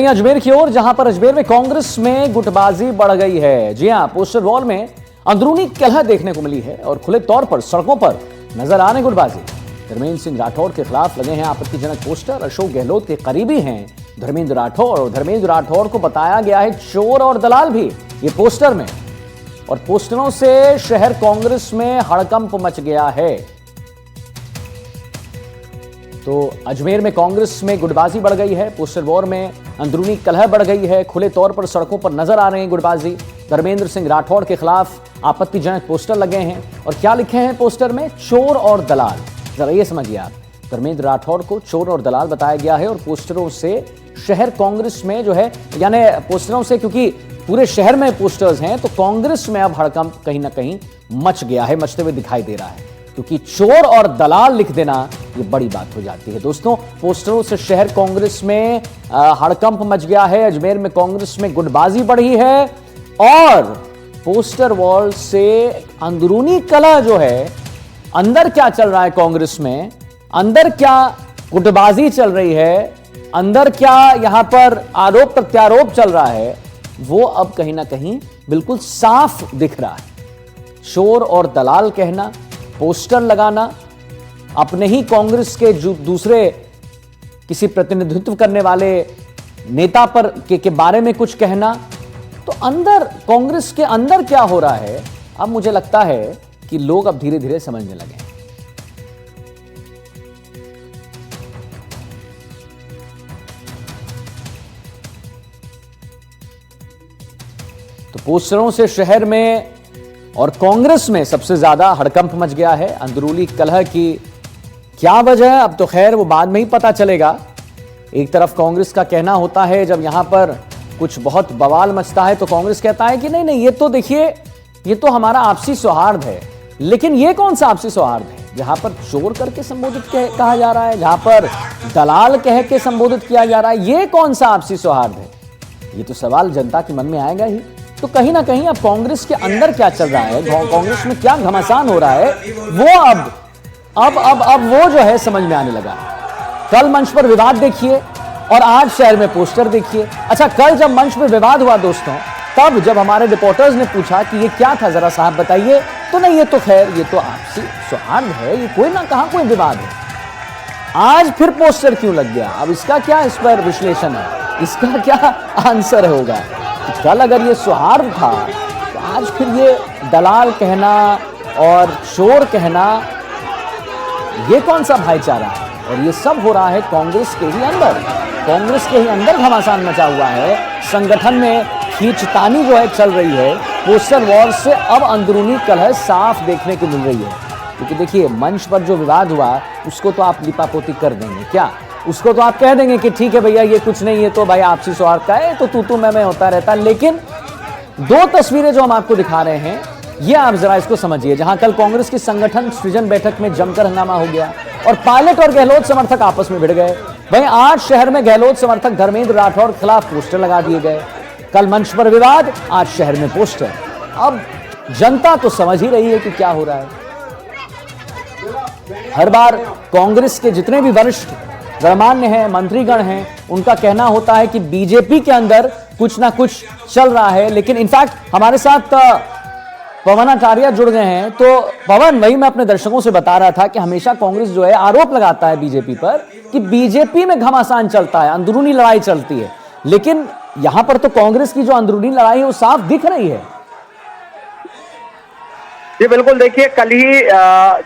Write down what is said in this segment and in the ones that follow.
अजमेर की ओर, जहां पर अजमेर में कांग्रेस में गुटबाजी बढ़ गई है। जी हां, पोस्टर वॉल में अंदरूनी कलह देखने को मिली है और खुले तौर पर सड़कों पर नजर आ रही गुटबाजी। धर्मेंद्र सिंह राठौड़ के खिलाफ लगे हैं आपत्तिजनक पोस्टर। अशोक गहलोत के करीबी हैं धर्मेंद्र राठौड़ और धर्मेंद्र राठौड़ को बताया गया है चोर और दलाल भी ये पोस्टर में। और पोस्टरों से शहर कांग्रेस में हड़कंप मच गया है। तो अजमेर में कांग्रेस में गुटबाजी बढ़ गई है, पोस्टर वॉर में अंदरूनी कलह बढ़ गई है, खुले तौर पर सड़कों पर नजर आ रहे हैं गुटबाजी। धर्मेंद्र सिंह राठौड़ के खिलाफ आपत्तिजनक पोस्टर लगे हैं और क्या लिखे हैं पोस्टर में? चोर और दलाल। जरा ये समझिए आप, धर्मेंद्र राठौड़ को चोर और दलाल बताया गया है और पोस्टरों से शहर कांग्रेस में जो है, यानी पोस्टरों से, क्योंकि पूरे शहर में पोस्टर्स हैं तो कांग्रेस में अब हड़कंप कहीं ना कहीं मच गया है, मचते हुए दिखाई दे रहा है। क्योंकि चोर और दलाल लिख देना ये बड़ी बात हो जाती है। दोस्तों, पोस्टरों से शहर कांग्रेस में हड़कंप मच गया है। अजमेर में कांग्रेस में गुटबाजी बढ़ी है और पोस्टर वॉल से अंदरूनी कलह जो है, अंदर क्या चल रहा है कांग्रेस में, अंदर क्या गुटबाजी चल रही है, अंदर क्या यहां पर आरोप प्रत्यारोप चल रहा है, वो अब कहीं ना कहीं बिल्कुल साफ दिख रहा है। चोर और दलाल कहना, पोस्टर लगाना, अपने ही कांग्रेस के दूसरे किसी प्रतिनिधित्व करने वाले नेता पर के बारे में कुछ कहना, तो अंदर कांग्रेस के अंदर क्या हो रहा है, अब मुझे लगता है कि लोग अब धीरे धीरे समझने लगे हैं। तो पोस्टरों से शहर में और कांग्रेस में सबसे ज्यादा हड़कंप मच गया है। अंदरूनी कलह की क्या वजह है, अब तो खैर वो बाद में ही पता चलेगा। एक तरफ कांग्रेस का कहना होता है, जब यहां पर कुछ बहुत बवाल मचता है तो कांग्रेस कहता है कि नहीं नहीं, ये तो देखिए, ये तो हमारा आपसी सौहार्द है। लेकिन ये कौन सा आपसी सौहार्द है जहां पर चोर करके संबोधित कहा जा रहा है, जहां पर दलाल कह के संबोधित किया जा रहा है? ये कौन सा आपसी सौहार्द है? ये तो सवाल जनता के मन में आएगा ही। तो कहीं ना कहीं अब कांग्रेस के अंदर क्या चल रहा है, कांग्रेस में क्या घमासान हो रहा है, वो अब वो जो है समझ में आने लगा। कल मंच पर विवाद देखिए और आज शहर में पोस्टर देखिए। अच्छा, कल जब मंच पर विवाद हुआ दोस्तों, तब जब हमारे रिपोर्टर्स ने पूछा कि ये क्या था, जरा साहब बताइए, तो नहीं ये तो खैर ये तो आपसी सौहार्द है, ये कोई ना कहां कोई विवाद है। आज फिर पोस्टर क्यों लग गया? अब इसका क्या इस पर विश्लेषण है, इसका क्या आंसर होगा? कल अगर ये सौहार्द था तो आज फिर ये दलाल कहना और चोर कहना, ये कौन सा भाईचारा है? और ये सब हो रहा है कांग्रेस के ही अंदर। कांग्रेस के ही अंदर घमासान मचा हुआ है, संगठन में खींचतानी जो है चल रही है। पोस्टर वॉर से अब अंदरूनी कलह साफ देखने को मिल रही है। क्योंकि देखिए, मंच पर जो विवाद हुआ उसको तो आप लिपापोती कर देंगे क्या? उसको तो आप कह देंगे कि ठीक है भैया, ये कुछ नहीं, ये तो भाई आपसी सौहार्द का है, तो तू मैं होता रहता। लेकिन दो तस्वीरें जो हम आपको दिखा रहे हैं, ये आप जरा इसको समझिए। जहां कल कांग्रेस की संगठन सृजन बैठक में जमकर हंगामा हो गया और पायलट और गहलोत समर्थक आपस में भिड़ गए। वहीं आज शहर में गहलोत समर्थक धर्मेंद्र राठौड़ के खिलाफ पोस्टर लगा दिए गए। कल मंच पर विवाद, आज शहर में पोस्टर। अब जनता तो समझ ही रही है कि क्या हो रहा है। हर बार कांग्रेस के जितने भी वरिष्ठ गणमान्य हैं, मंत्रीगण हैं, उनका कहना होता है कि बीजेपी के अंदर कुछ ना कुछ चल रहा है। लेकिन इनफैक्ट हमारे साथ पवन आचार्य जुड़ गए हैं। तो पवन, वही मैं अपने दर्शकों से बता रहा था कि हमेशा कांग्रेस जो है आरोप लगाता है बीजेपी पर कि बीजेपी में घमासान चलता है, अंदरूनी लड़ाई चलती है। लेकिन यहां पर तो कांग्रेस की जो अंदरूनी लड़ाई है वो साफ दिख रही है। जी बिल्कुल, देखिए, कल ही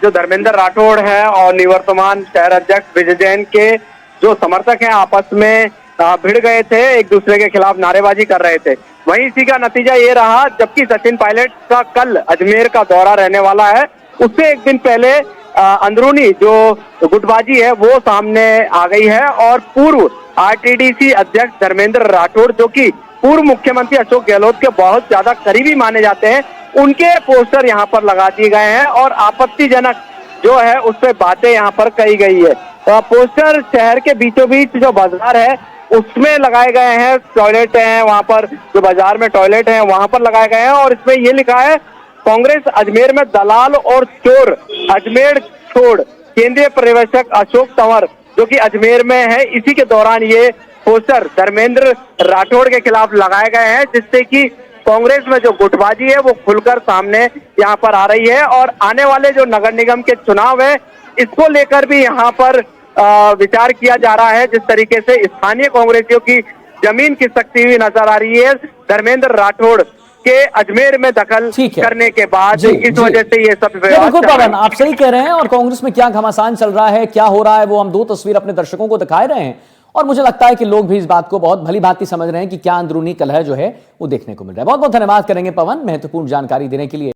जो धर्मेंद्र राठौड़ है और निवर्तमान शहर अध्यक्ष विजय जैन के जो समर्थक हैं आपस में भिड़ गए थे, एक दूसरे के खिलाफ नारेबाजी कर रहे थे। वहीं इसी का नतीजा ये रहा, जबकि सचिन पायलट का कल अजमेर का दौरा रहने वाला है, उससे एक दिन पहले अंदरूनी जो गुटबाजी है वो सामने आ गई है। और पूर्व आरटीडीसी अध्यक्ष धर्मेंद्र राठौड़, जो कि पूर्व मुख्यमंत्री अशोक गहलोत के बहुत ज्यादा करीबी माने जाते हैं, उनके पोस्टर यहाँ पर लगा दिए गए हैं और आपत्तिजनक जो है उस पर बातें यहाँ पर कही गई है। पोस्टर शहर के बीचों बीच जो बाजार है उसमें लगाए गए हैं, टॉयलेट हैं वहां पर, जो बाजार में टॉयलेट हैं वहां पर लगाए गए हैं। और इसमें ये लिखा है, कांग्रेस अजमेर में दलाल और चोर, अजमेर छोड़। केंद्रीय पर्यवेक्षक अशोक तंवर जो कि अजमेर में है, इसी के दौरान ये पोस्टर धर्मेंद्र राठौड़ के खिलाफ लगाए गए हैं, जिससे कि कांग्रेस में जो गुटबाजी है वो खुलकर सामने यहाँ पर आ रही है। और आने वाले जो नगर निगम के चुनाव है, इसको लेकर भी यहाँ पर विचार किया जा रहा है। जिस तरीके से स्थानीय कांग्रेसियों की जमीन खिसकती हुई नजर आ रही है धर्मेंद्र राठौड़ के अजमेर में दखल ठीक है। करने के बाद, जी, इस जी। वजह से ये सब जी, विवाद बिल्कुल चल रहा है। पवन, आप सही कह रहे हैं। और कांग्रेस में क्या घमासान चल रहा है, क्या हो रहा है, वो हम दो तस्वीर अपने दर्शकों को दिखा रहे हैं। और मुझे लगता है कि लोग भी इस बात को बहुत भली भांति समझ रहे हैं कि क्या अंदरूनी कलह जो है वो देखने को मिल रहा है। बहुत बहुत धन्यवाद करेंगे पवन, महत्वपूर्ण जानकारी देने के लिए।